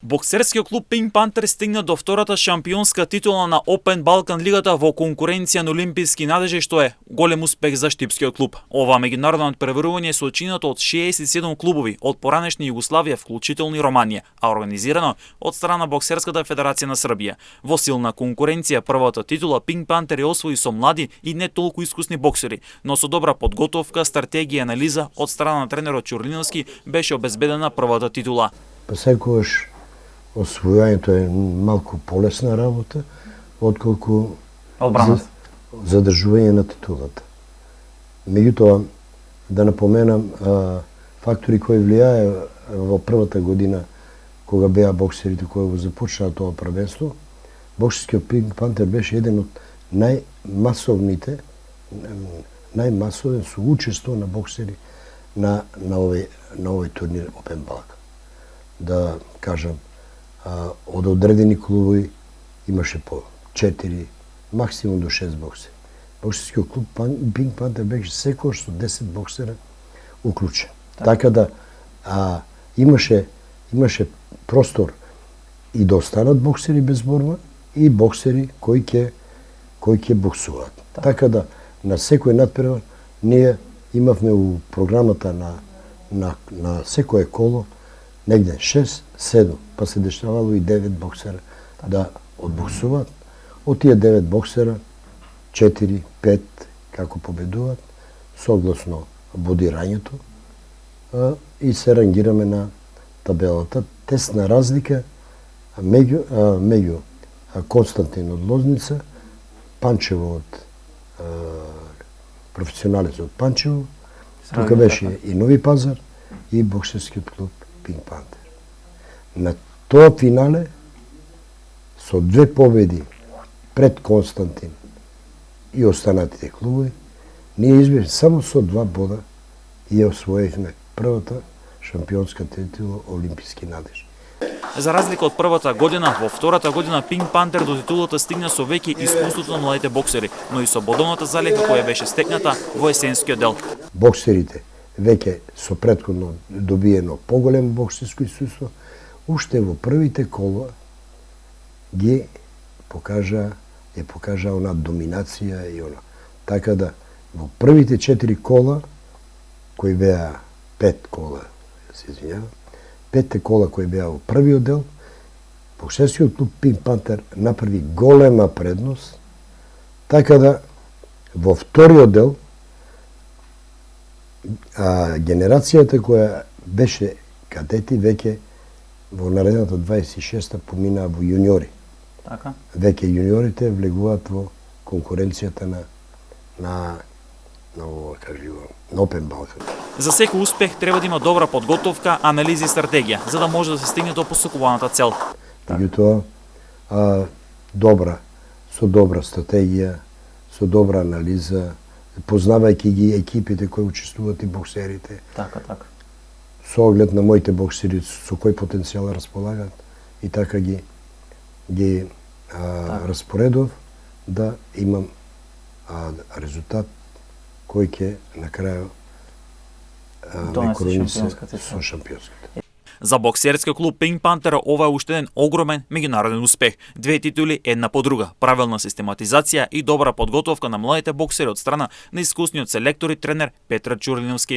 Боксерскиот клуб Pink Panther стигна до втората шампионска титула на Open Balkan лигата во конкуренција на олимписки надежи, што е голем успех за штипскиот клуб. Ова меѓународно надпреварување е сочинато од 67 клубови од поранешна Југославија, вклучително и Романија, а организирано од страна Боксерската федерација на Србија. Во силна конкуренција првата титула Pink Panther ја освои со млади и не толку искусни боксери, но со добра подготовка, стратегија и анализа од страна на тренерот Чурлиновски беше обезбедена првата титула. Па секогаш освојањето е малку полесна работа, отколку задржување на титулата. Меѓутоа, да напоменам фактори кои влијае во првата година, кога беа боксерите кои го започнаа тоа првенство, боксерскиот Pink Panther беше еден од најмасовен соучество на боксери на овој турнир Open Balkan. Да кажам, од одредени клубови имаше по 4, максимум до 6 боксери. Боксерскиот клуб Pink Panther беше секојаш со 10 боксера уклучен. Така да имаше простор и да останат боксери без борба и боксери кои ќе боксуваат. Така да на секој надпревар ние имавме у програмата на секое коло негде 6, 7, па се дешавало и 9 боксера да одбоксуваат. Од тие 9 боксера, 4, 5 како победуваат, согласно бодирањето, и се рангираме на табелата. Тесна разлика меѓу Константин од Лозница, Панчево од професионалец од Панчево, тука беше и Нови Пазар и боксерскиот клуб Pink Panther. На тоа финале, со 2 победи пред Константин и останатите клубови, ние избивме само со 2 бода и ја освоивме првата шампионска титула олимписки надеж. За разлика од првата година, во втората година Pink Panther до титулата стигна со веќе искуството на младите боксери, но и со бодовната залика која беше стекната во есенскиот дел. Боксерите веќе со претходно добиено поголемо боксерско искуство, уште во првите кола ја покажа она доминација и она. Така да во првите 4 кола, кои беа 5 кола, се извинјавам, 5 кола кои беа во првиот дел, боксерскиот клуб Pink Panther направи голема предност, така да во вториот дел генерацијата која беше кадети веќе во наредната 26-та поминаа во јуниори. Така. Веќе јуниорите влегуваат во конкуренцијата на Open Balkan. За секој успех треба да има добра подготовка, анализи и стратегија, за да може да се стигне до посакуваната цел. Меѓутоа, со добра стратегија, со добра анализа, познавајќи ги екипите кои учествуваат и боксерите. Така. Со оглед на моите боксери со кој потенцијал располагаат и така ги распоредов да имам резултат кој ќе на крајот ме коренисе со шампионската. За боксерскиот клуб Pink Panther ова е уште еден огромен меѓународен успех. 2 титули една по друга, правилна систематизација и добра подготовка на младите боксери од страна на искусниот селектор и тренер Петар Чурлиновски.